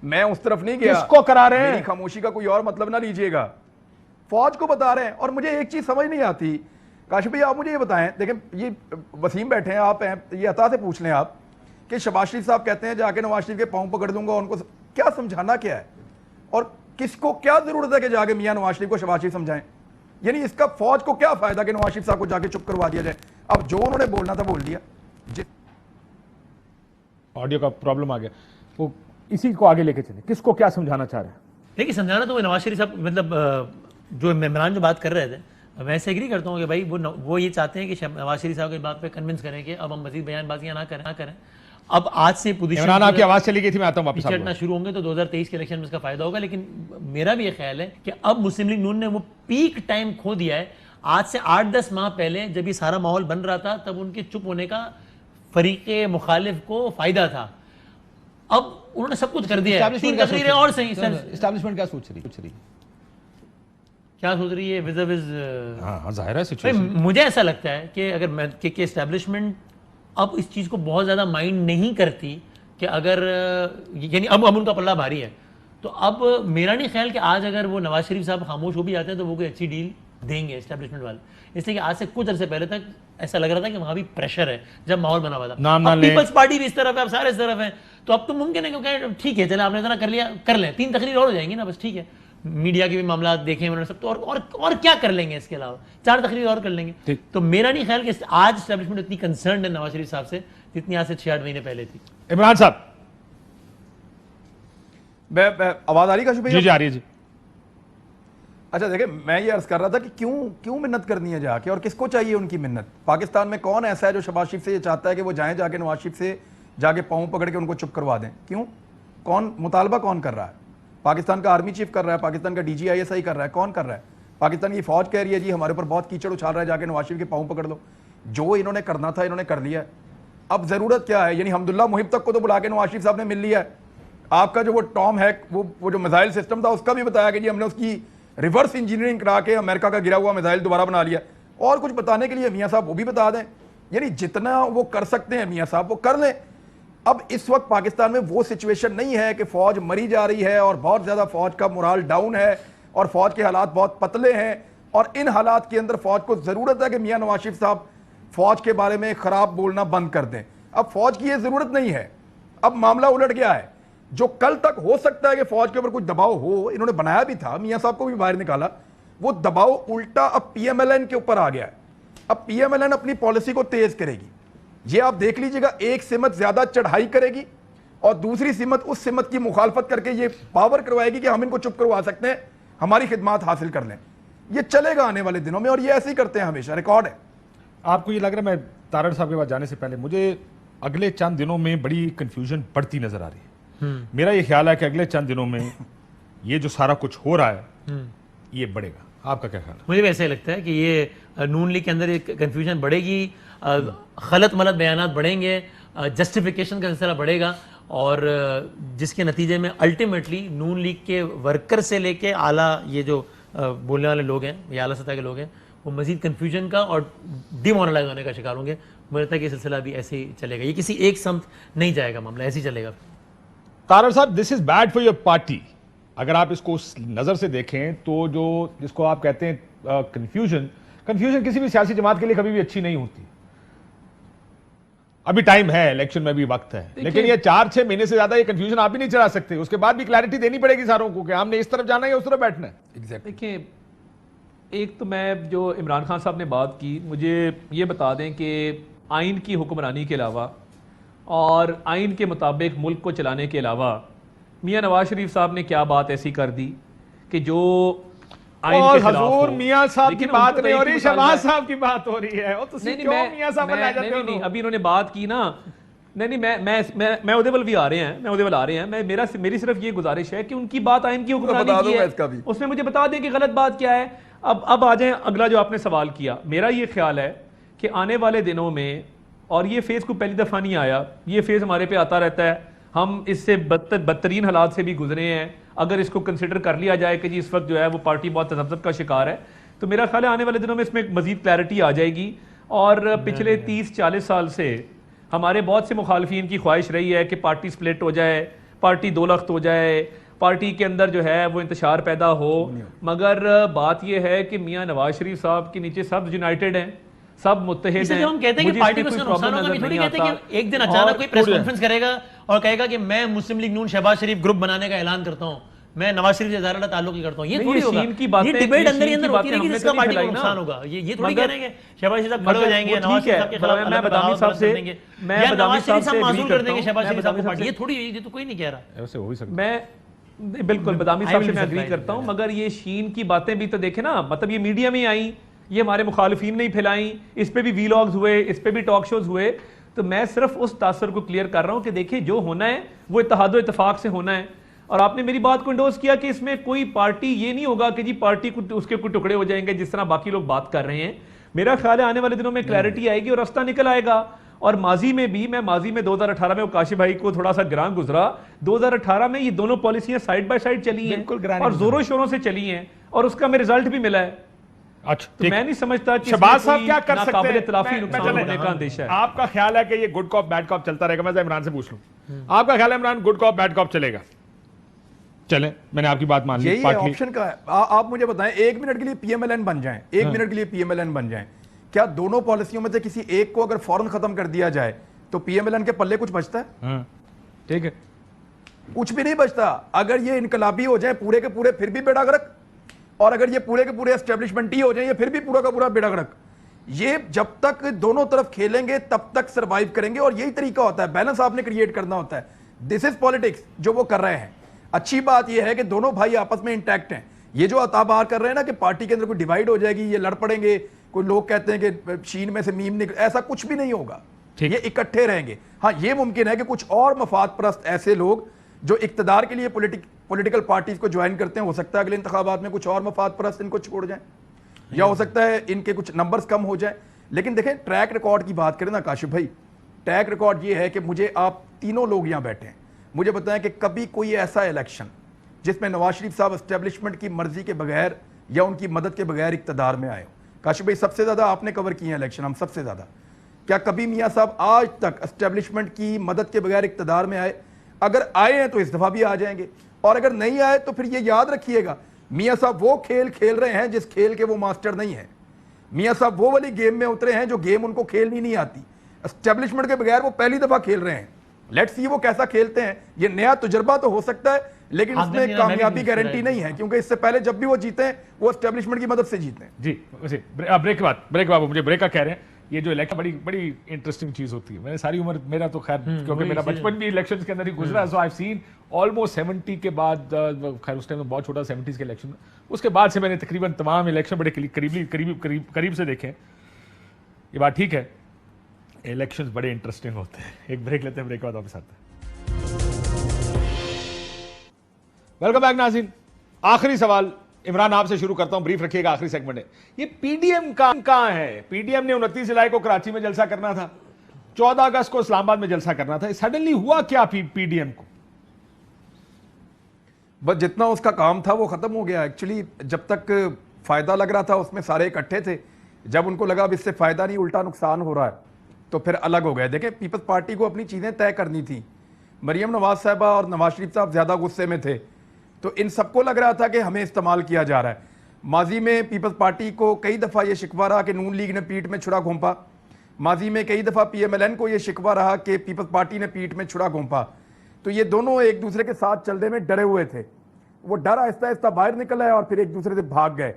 मैं उस तरफ नहीं गया। किसको करा रहे हैं? मेरी खामोशी का कोई और मतलब ना लीजिएगा, फौज को बता रहे हैं। और मुझे एक चीज समझ नहीं आती, काशिफ भाई आप मुझे ये बताएं, देखें ये वसीम बैठे हैं, आप हैं, ये अता से पूछ लें आप कि शहबाज शरीफ साहब कहते हैं जाके नवाज शरीफ के पांव पकड़ दूंगा, उनको क्या समझाना क्या है और किसको क्या जरूरत है कि जाके मियां नवाज शरीफ को शहबाज शरीफ समझाएं? यानी इसका फौज को क्या फायदा कि नवाज शरीफ साहब को जाके चुप करवा दिया जाए? अब जो उन्होंने बोलना था बोल दिया। ऑडियो का प्रॉब्लम आ गया, वो इसी को आगे लेके चले, किसको क्या समझाना चाह रहे हैं? देखिए समझाना तो वो नवाज शरीफ साहब, मतलब जो इमरान जो बात कर रहे थे, मैं ऐसे एग्री करता हूँ कि भाई वो ये चाहते हैं कि नवाज शरीफ साहब की बात पे कन्विंस करें कि अब हम मजीद बयानबाजियां ना करें। अब आज से पोजीशन, इमरान आपकी आवाज चली गई थी, मैं आता हूं वापस। चढ़ना शुरू होंगे तो 2023 के इलेक्शन में इसका फायदा होगा, लेकिन मेरा भी ये ख्याल है कि अब मुस्लिम लीग नून ने वो पीक टाइम खो दिया है। आज से 8-10 माह पहले जब ये सारा माहौल बन रहा था, तब उनके चुप होने का फरीके मुखालिफ को फायदा था। अब उन्होंने सब कुछ कर दिया है, 3 तकरीरें और सही। एस्टैब्लिशमेंट क्या सोच रही क्या सोच रही है विज़ हाँ जाहिर है सिचुएशन। मुझे ऐसा लगता है कि अगर मैं कि एस्टैब्लिशमेंट अब इस चीज़ को बहुत ज़्यादा माइंड नहीं करती कि अगर यानी अब उनका पल्ला भारी है, तो अब मेरा नहीं ख्याल कि आज अगर वो नवाज शरीफ साहब खामोश हो भी जाते हैं तो वो कोई अच्छी डील देंगे एस्टैब्लिशमेंट वाले। इसलिए कि आज से कुछ अरसे पहले तक ऐसा लग रहा था कि वहाँ भी प्रेशर है जब माहौल बना हुआ था। अब पीपल्स पार्टी भी इस तरफ है, अब सारे इस तरफ हैं, तो अब तो मुमकिन है क्योंकि ठीक है चले आपने इतना कर लिया, कर लें, 3 तकरीर और हो जाएंगी ना, बस ठीक है। मीडिया के भी मामला देखें उन्होंने सब, तो और क्या कर लेंगे इसके अलावा, 4 तकरीर और कर लेंगे। तो मेरा नहीं ख्याल कि आज एस्टैब्लिशमेंट इतनी कंसर्न है नवाज शरीफ साहब से जितनी आज से 6-8 महीने पहले थी। इमरान साहब आवाज आ रही का? जी आ रही है जी। अच्छा देखिए, मैं ये अर्ज कर रहा था कि क्यों मिन्नत करनी है जाके, और किसको चाहिए उनकी मिन्नत? पाकिस्तान में कौन ऐसा है जो शहबाज शरीफ से ये चाहता है कि वो जाएं जाके नवाज शरीफ से जाके पाँव पकड़ के उनको चुप करवा दें? क्यों? कौन मुतालबा कौन कर रहा है? पाकिस्तान का आर्मी चीफ कर रहा है, पाकिस्तान का DGISI कर रहा है, कौन कर रहा है? पाकिस्तान की फौज कह रही है जी हमारे ऊपर बहुत कीचड़ उछाल रहा है, जाके नवाज शरीफ के पाँव पकड़ लो। जो इन्होंने करना था इन्होंने कर लिया। अब जरूरत क्या है? यानी हमदुल्ला मुहिब तक को तो बुला के नवाज शरीफ साहब ने मिल लिया है। आपका जो वो टॉम है, वो जो मिसाइल सिस्टम था उसका भी बताया कि जी हमने उसकी रिवर्स इंजीनियरिंग करा के अमेरिका का गिरा हुआ मिसाइल दोबारा बना लिया। और कुछ बताने के लिए मियाँ साहब वो भी बता दें। यानी जितना वो कर सकते हैं मियाँ साहब वो कर लें। अब इस वक्त पाकिस्तान में वो सिचुएशन नहीं है कि फौज मरी जा रही है और बहुत ज्यादा फौज का मोराल डाउन है और फौज के हालात बहुत पतले हैं, और इन हालात के अंदर फौज को जरूरत है कि मियां नवाज शरीफ साहब फौज के बारे में खराब बोलना बंद कर दें। अब फौज की ये जरूरत नहीं है। अब मामला उलट गया है। जो कल तक हो सकता है कि फौज के ऊपर कुछ दबाव हो, इन्होंने बनाया भी था, मियां साहब को भी बाहर निकाला, वो दबाव उल्टा अब PMLN के ऊपर आ गया है। अब PMLN अपनी पॉलिसी को तेज करेगी। ये आप देख लीजिएगा, एक सिमत ज्यादा चढ़ाई करेगी और दूसरी सिमत उस सिमत की मुखालफत करके ये पावर करवाएगी कि हम इनको चुप करवा सकते हैं, हमारी खिदमात हासिल कर लें। ये चलेगा आने वाले दिनों में, और ये ऐसे ही करते हैं हमेशा, रिकॉर्ड है। आपको ये लग रहा है, मैं तारड़ साहब के पास जाने से पहले, मुझे अगले चंद दिनों में बड़ी कंफ्यूजन बढ़ती नजर आ रही है। मेरा ये ख्याल है कि अगले चंद दिनों में ये जो सारा कुछ हो रहा है ये बढ़ेगा। आपका क्या ख्याल है? मुझे भी ऐसा ही लगता है कि ये नून लीग के अंदर एक कंफ्यूजन बढ़ेगी, गलत मलत बयानात बढ़ेंगे, जस्टिफिकेशन का सिलसिला बढ़ेगा, और जिसके नतीजे में अल्टीमेटली नून लीग के वर्कर से लेके आला ये जो बोलने वाले लोग हैं या आला सतह के लोग हैं, वो मजीद कन्फ्यूजन का और डिमोरलाइज होने का शिकार होंगे। मुझे लगता है कि सिलसिला भी ऐसे ही चलेगा, ये किसी एक समत नहीं जाएगा, मामला ऐसे ही चलेगा। तारड़ साहब, this is bad for your party. अगर आप इसको उस नजर से देखें तो जो जिसको आप कहते हैं कंफ्यूजन किसी भी सियासी जमात के लिए कभी भी अच्छी नहीं होती। अभी टाइम है, इलेक्शन में भी वक्त है, लेकिन ये 4-6 महीने से ज्यादा ये कंफ्यूजन आप ही नहीं चला सकते। उसके बाद भी क्लैरिटी देनी पड़ेगी सारों को कि हमने इस तरफ जाना है या उस तरफ बैठना है। एग्जैक्टली। देखिए, एक तो मैं जो इमरान खान साहब ने बात की, मुझे ये बता दें कि आइन की हुक्मरानी के अलावा और आइन के मुताबिक मुल्क को चलाने के अलावा मियां नवाज शरीफ साहब ने क्या बात ऐसी कर दी कि जो आइन के खिलाफ हो। मियां साहब की बात नहीं हो रही, शहबाज साहब की बात हो रही है। नहीं, अभी इन्होंने बात की ना नहीं मैं ਉਹਦੇ ਵੱਲ भी आ रहे हैं मेरी सिर्फ ये गुजारिश है कि उनकी बात आइन की हुक्मरानी की है, उसमें मुझे बता दें कि गलत बात क्या है। अब आ जाएं अगला जो आपने सवाल किया। मेरा ये ख्याल है कि आने वाले दिनों में, और ये फेज़ को पहली दफ़ा नहीं आया, ये फेज़ हमारे पे आता रहता है, हम इससे बदतरीन हालात से भी गुजरे हैं। अगर इसको कंसिडर कर लिया जाए कि जी इस वक्त जो है वो पार्टी बहुत तज़ब्ज़ुब का शिकार है, तो मेरा ख्याल है आने वाले दिनों में इसमें मज़ीद क्लैरिटी आ जाएगी। और पिछले 30-40 साल से हमारे बहुत से मुखालफिन की ख्वाहिश रही है कि पार्टी स्प्लिट हो जाए, पार्टी दो लख्त हो जाए, पार्टी के अंदर जो है वो इंतशार पैदा हो। मगर बात यह है कि मियाँ नवाज शरीफ साहब के नीचे सब यूनाइटेड हैं, सब मुत्तहिद हैं। हम कहते हैं कि पार्टी को इसका नुकसान होगा, थोड़ी कहते हैं कि एक दिन अचानक कोई प्रेस कॉन्फ्रेंस करेगा और कहेगा कि मैं मुस्लिम लीग नून शहबाज शरीफ ग्रुप बनाने का ऐलान करता हूं, मैं नवाज शरीफ से ज़्यादा ताल्लुक ही करता हूं। ये थोड़ी होगा, ये डिबेट अंदर ही अंदर होती है कि इसका पार्टी को नुकसान होगा। ये थोड़ी कह रहे हैं कि शहबाज शरीफ साहब खड़े हो जाएंगे, नवाज शरीफ साहब के खिलाफ मैं बदामी साहब से नवाज शरीफ साहब मासूल कर देंगे शहबाज शरीफ साहब को पार्टी। ये थोड़ी, ये तो कोई नहीं कह रहा। ऐसे हो ही सकता। मैं बिल्कुल बदामी साहब से मैं एग्री करता हूं, मगर ये शीन की बातें भी तो देखे ना, मतलब ये मीडिया में आई, ये हमारे मुखालिफिन ने ही फैलाई, इस पे भी वीलॉग्स हुए, इस पे भी टॉक शोज हुए। तो मैं सिर्फ उस तासर को क्लियर कर रहा हूं कि देखिए जो होना है वो इत्तेहाद व इत्तेफाक से होना है। और आपने मेरी बात को इंडोर्स किया कि इसमें कोई पार्टी, ये नहीं होगा कि जी पार्टी को उसके कुछ टुकड़े हो जाएंगे जिस तरह बाकी लोग बात कर रहे हैं। मेरा ख्याल है आने वाले दिनों में क्लैरिटी आएगी और रास्ता निकल आएगा। और माजी में भी, मैं माजी में 2018 में काशिफ भाई को थोड़ा सा गिरां गुजरा, 2018 में ये दोनों पॉलिसियां साइड बाय साइड चली हैं और जोरों शोरों से चली हैं और उसका हमें रिजल्ट भी मिला है। अच्छा, तो मैं नहीं समझता कि शहबाज साहब क्या कर सकते हैं? इख्तिलाफी नुकसान होने का अंदेशा है। आपका ख्याल है कि ये गुड कॉप बैड कॉप चलता रहेगा? मैं इमरान से पूछ लूं, आपका ख्याल है Imran good cop bad cop चलेगा? चले, मैंने आपकी बात मान ली। यही ऑप्शन का है। आप मुझे बताएं, 1 मिनट के लिए पीएमएलएन बन जाएं, 1 मिनट के लिए पीएमएलएन बन जाएं, क्या दोनों पॉलिसियों में से किसी एक को अगर फौरन खत्म कर दिया जाए तो पीएमएलएन के पल्ले कुछ बचता है? ठीक है, कुछ भी नहीं बचता। अगर ये इनकलाबी हो जाए पूरे के पूरे, फिर भी बेड़ा गर्क, और अगर ये पूरे के पूरे एस्टेब्लिशमेंट ही हो जाए, ये फिर भी पूरा का पूरा बेड़ा गर्क। ये जब तक दोनों तरफ खेलेंगे तब तक सरवाइव करेंगे, और यही तरीका होता है, बैलेंस आपने क्रिएट करना होता है। दिस इज पॉलिटिक्स जो वो कर रहे हैं। अच्छी बात यह है कि दोनों भाई आपस में इंटैक्ट हैं। ये जो अताबार कर रहे हैं ना कि पार्टी के अंदर कोई डिवाइड हो जाएगी, ये लड़ पड़ेंगे, कोई लोग कहते हैं कि शीन में से मीम निकल, ऐसा कुछ भी नहीं होगा। ये इकट्ठे रहेंगे। हाँ, ये मुमकिन है कि कुछ और मफाद परस्त ऐसे लोग जो इक्तदार के लिए पॉलिटिकल पार्टीज को ज्वाइन करते हैं, हो सकता है अगले इंतखाबात में कुछ और मफाद परस्त इनको छोड़ जाएं, या हो सकता है इनके कुछ नंबर्स कम हो जाए। लेकिन देखें, ट्रैक रिकॉर्ड की बात करें ना काशिफ भाई, ट्रैक रिकॉर्ड ये है कि मुझे, आप तीनों लोग यहां बैठे हैं, मुझे बताएं कि कभी कोई ऐसा इलेक्शन जिसमें नवाज शरीफ साहब एस्टेब्लिशमेंट की मर्जी के बगैर या उनकी मदद के बगैर इक्तदार में आए हो। काशिफ भाई, सबसे ज्यादा आपने कवर किए हैं इलेक्शन, हम सबसे ज्यादा। क्या कभी मियां साहब आज तक एस्टेब्लिशमेंट की मदद के बगैर इक्तदार में आए? अगर आए हैं तो इस दफा भी आ जाएंगे, और अगर नहीं आए तो फिर ये याद रखिएगा, मियां साहब वो खेल खेल रहे हैं जिस खेल के वो मास्टर नहीं है। मियां साहब वो वाली गेम में उतरे हैं जो गेम उनको खेलनी नहीं आती। एस्टेब्लिशमेंट के बगैर वो पहली दफा खेल रहे हैं। लेट्स सी वो कैसा खेलते हैं। ये नया तजुर्बा तो हो सकता है, लेकिन इसमें कामयाबी गारंटी नहीं है, क्योंकि इससे पहले जब भी वो जीते हैं वो एस्टेब्लिशमेंट की मदद से जीते हैं। जी, ब्रेक के बाद मुझे ब्रेक का कह रहे हैं। ये जो इलेक्शन बड़ी इंटरेस्टिंग चीज होती है। मैंने सारी उम्र, मेरा तो खैर क्योंकि मेरा बचपन भी इलेक्शंस के अंदर ही गुजरा, सो आई हैव सीन ऑलमोस्ट 70 के बाद, खैर उस टाइम में बहुत छोटा, 70s के इलेक्शन, उसके बाद से मैंने तकरीबन तमाम इलेक्शन बड़े करीब से देखे। ये बात ठीक है, इलेक्शंस बड़े इंटरेस्टिंग होते हैं। एक ब्रेक लेते हैं, ब्रेक के बाद वापस आते हैं। वेलकम बैक नाज़रीन। आखिरी सवाल इमरान आपसे शुरू करता हूं, ब्रीफ रखिएगा, आखिरी सेगमेंट है। ये पीडीएम कहां है? पीडीएम ने 29 जुलाई को कराची में जलसा करना था, 14 अगस्त को इस्लामाबाद में जलसा करना था। सडनली हुआ क्या पीडीएम को? बस जितना उसका काम था वो खत्म हो गया। एक्चुअली जब तक फायदा लग रहा था उसमें सारे इकट्ठे थे, जब उनको लगा अब इससे फायदा नहीं उल्टा नुकसान हो रहा है तो फिर अलग हो गए। देखें, पीपल्स पार्टी को अपनी चीजें तय करनी थी। मरियम नवाज साहबा और नवाज शरीफ साहब ज्यादा गुस्से में थे, तो इन सबको लग रहा था कि हमें इस्तेमाल किया जा रहा है। माजी में पीपल्स पार्टी को कई दफ़ा ये शिकवा रहा कि नून लीग ने पीठ में छुरा घोंपा। माजी में कई दफ़ा पीएमएलएन को ये शिकवा रहा कि पीपल्स पार्टी ने पीठ में छुरा घोंपा। तो ये दोनों एक दूसरे के साथ चलने में डरे हुए थे। वो डर आहिस्ता आहिस्ता बाहर निकल आया और फिर एक दूसरे से भाग गए।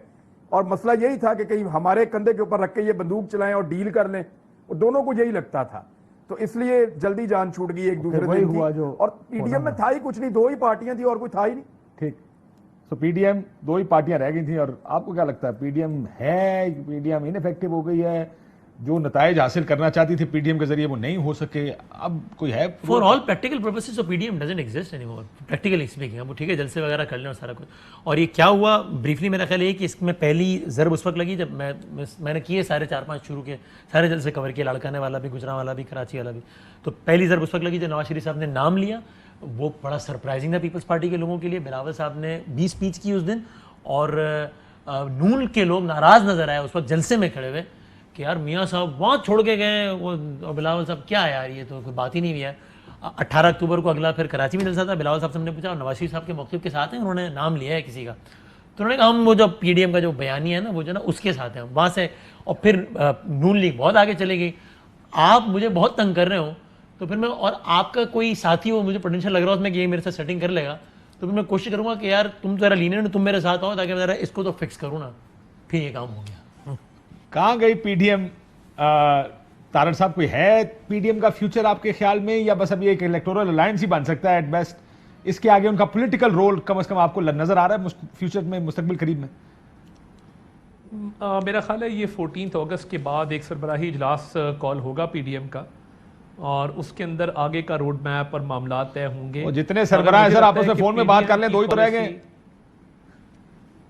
और मसला यही था कि कहीं हमारे कंधे के ऊपर रख के ये बंदूक चलाएं और डील कर लें, वो दोनों को यही लगता था। तो इसलिए जल्दी जान छूट गई एक दूसरे से हुआ जो। और पीडीएम में था ही कुछ नहीं, 2 ही पार्टियां थी और कोई था ही नहीं। ठीक, तो पीडीएम 2 ही पार्टियां रह गई थी। और आपको क्या लगता है, पीडीएम है, पीडीएम इनफेक्टिव हो गई है, जो नताइज हासिल करना चाहती थी पीडीएम के जरिए वो नहीं हो सके, अब कोई है for all practical purposes of PDM doesn't exist anymore practically speaking. अब ठीक है जलसे वगैरह कर लें और सारा कुछ। और ये क्या हुआ ब्रीफली मेरा ख्याल है कि इसमें पहली ज़रब उस वक्त लगी जब मैंने किए सारे 4-5 शुरू के सारे जलसे कवर किए, लाड़काने वाला भी, गुजरांवाला भी, कराची वाला भी। तो पहली ज़रब उस वक्त लगी जब नवाज शरीफ साहब ने नाम लिया, वो बड़ा सरप्राइजिंग था पीपल्स पार्टी के लोगों के लिए। बिलावल साहब ने भी स्पीच की उस दिन और नून के लोग नाराज़ नज़र आए उस वक्त जलसे में खड़े हुए कि यार मियाँ साहब वहाँ छोड़ के गए वो, और बिलावल साहब क्या है यार ये तो कोई बात ही नहीं हुई है। 18 अक्टूबर को अगला फिर कराची में जलसा था, बिलावल साहब से हमने पूछा नवाज शरीफ साहब के मौक़िफ़ के साथ हैं, उन्होंने नाम लिया है किसी का, तो उन्होंने कहा हम वो जो पीडीएम का जो बयानी है ना वो जो ना उसके साथ हैं वहाँ से। और फिर नून लीग बहुत आगे चले गई। आप मुझे बहुत तंग कर रहे हो तो फिर मैं, और आपका कोई साथी हो मुझे पोटेंशियल लग रहा हो उसमें कि ये मेरे साथ सेटिंग कर लेगा, तो फिर मैं कोशिश करूँगा कि यार तुम ज़रा लीनियर, तुम मेरे साथ आओ ताकि मैं ज़रा इसको तो फिक्स करूँ ना, फिर ये काम हो गया। कहाँ गई पीडीएम? तारड़ साहब कोई है पीडीएम का फ्यूचर आपके ख्याल में, या बस अभी एक इलेक्टोरल अलायंस ही बन सकता है एट बेस्ट? इसके आगे उनका पॉलिटिकल रोल कम से कम आपको नजर आ रहा है फ्यूचर में, मुस्तकबिल करीब में? मेरा ख्याल है ये 14 अगस्त के बाद एक सरबराही इजलास कॉल होगा पीडीएम का और उसके अंदर आगे का रोड मैप और मामला तय होंगे। और जितने सरबराह सर आपस में फोन में बात कर लें दो ही तो रह गए।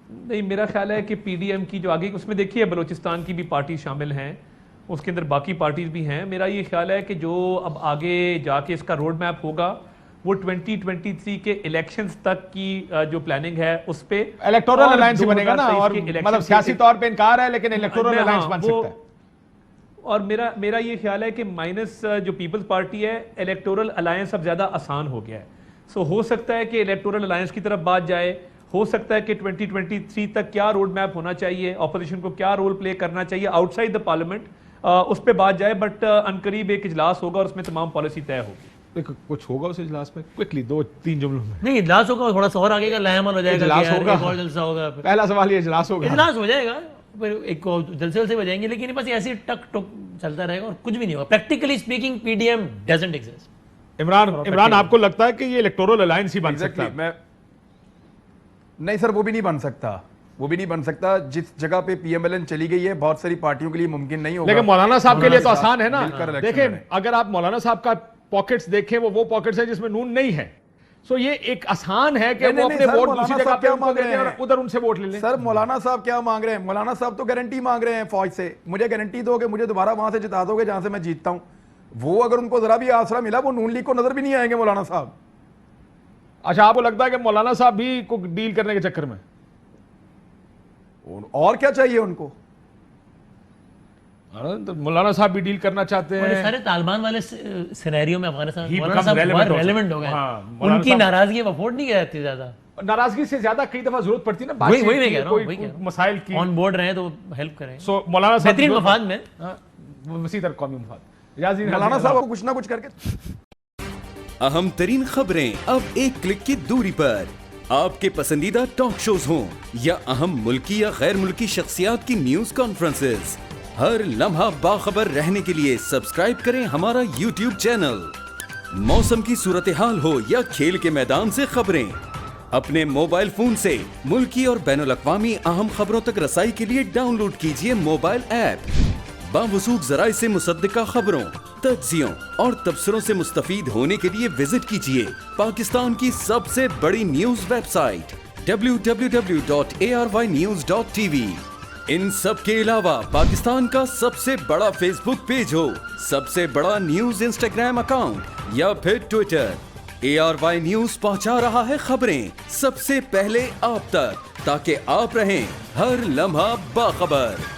नहीं, मेरा ख्याल है कि पीडीएम की जो आगे उसमें देखिए बलूचिस्तान की भी पार्टी शामिल हैं, उसके अंदर बाकी पार्टीज भी हैं। मेरा ये ख्याल है कि जो अब आगे जाके इसका रोड मैप होगा वो 2023 के इलेक्शंस तक की जो प्लानिंग है उस पे इलेक्टोरल अलायंस ही बनेगा ना, और मतलब सियासी तौर पे इनकार है लेकिन इलेक्टोरल अलायंस बन सकता है। और मेरा ये ख्याल है कि माइनस जो पीपल्स पार्टी है, इलेक्टोरल अलायंस अब ज़्यादा आसान हो गया है। सो हो सकता है कि इलेक्टोरल अलायंस की तरफ बात जाए, हो सकता है कि 2023 तक क्या रोड मैप होना चाहिए, ऑपोजिशन को क्या रोल प्ले करना चाहिए आउटसाइड द पार्लियामेंट, उस पर बात जाए। बट अनकरीब एक इजलास होगा और उसमें तमाम पॉलिसी तय होगी। कुछ होगा उस इजलास में? क्विकली 2-3 जुमलों में। नहीं, इजलास होगा, थोड़ा सा और आगे का लहमल हो जाएगा, इजलास होगा, और जलसा होगा। पहला सवाल ये इजलास होगा, इजलास हो जाएगा, फिर एक जलसे हो जाएंगे, लेकिन बस ऐसे टक टक चलता रहेगा और कुछ भी नहीं होगा। Practically speaking PDM doesn't exist. Imran आपको लगता है कि ये इलेक्टोरल अलायंस ही बन सकता है? नहीं सर, वो भी नहीं बन सकता, वो भी नहीं बन सकता। जिस जगह पे पीएमएलएन चली गई है बहुत सारी पार्टियों के लिए मुमकिन नहीं होगा। लेकिन मौलाना साहब के लिए तो आसान है ना। देखें, अगर आप मौलाना साहब का पॉकेट्स देखें, वो पॉकेट्स है जिसमें नून नहीं है। सो ये एक आसान है कि वो अपने वोट दूसरी जगह पे उनको देते हैं और उधर उनसे वोट ले लें। सर मौलाना साहब क्या मांग रहे हैं? मौलाना साहब तो गारंटी मांग रहे हैं फौज से, मुझे गारंटी दोगे, मुझे दोबारा वहां से जिता दोगे जहां से मैं जीतता हूं। वो अगर उनको जरा भी आसरा मिला वो नून लीग को नजर भी नहीं आएंगे मौलाना साहब। अच्छा, आपको लगता है कि मौलाना साहब भी को डील करने के चक्कर में? और क्या चाहिए उनको? तो मौलाना साहब भी डील करना चाहते हैं। सारे तालिबान वाले सिनेरियो में अफगानिस्तान रेलेवेंट हो गए। उनकी नाराजगी अफोर्ड नहीं करती, ज्यादा नाराजगी से ज्यादा कई दफा जरूरत पड़ती है ना वही मैं कह रहा हूं, मसाइल की ऑन बोर्ड रहे तो हेल्प करें। सो मौलाना साहब बेहतरीन मफाद में, वसी तरह कौमी मफाद। मौलाना साहब को कुछ ना कुछ करके। अहम तरीन खबरें अब एक क्लिक की दूरी पर। आपके पसंदीदा टॉक शोज हों या अहम मुल्की या गैर मुल्की शख्सियात की न्यूज कॉन्फ्रेंसेस, हर लम्हा बाखबर रहने के लिए सब्सक्राइब करें हमारा YouTube चैनल। मौसम की सूरत हाल हो या खेल के मैदान से खबरें, अपने मोबाइल फोन से मुल्की और बैनुल-अक़वामी अहम खबरों तक रसाई के लिए डाउनलोड कीजिए मोबाइल ऐप। बावसूख ज़राए से मुसद्दिका खबरों, तज्ज़ियों और तबसरों से मुस्तफ़ीद होने के लिए विजिट कीजिए पाकिस्तान की सबसे बड़ी न्यूज वेबसाइट www.arYnews.tv। इन सब के अलावा पाकिस्तान का सबसे बड़ा फेसबुक पेज हो, सबसे बड़ा न्यूज इंस्टाग्राम अकाउंट या फिर ट्विटर, ARY न्यूज पहुंचा रहा है खबरें सबसे पहले आप तक, ताकि आप रहें हर लम्हा बाखबर।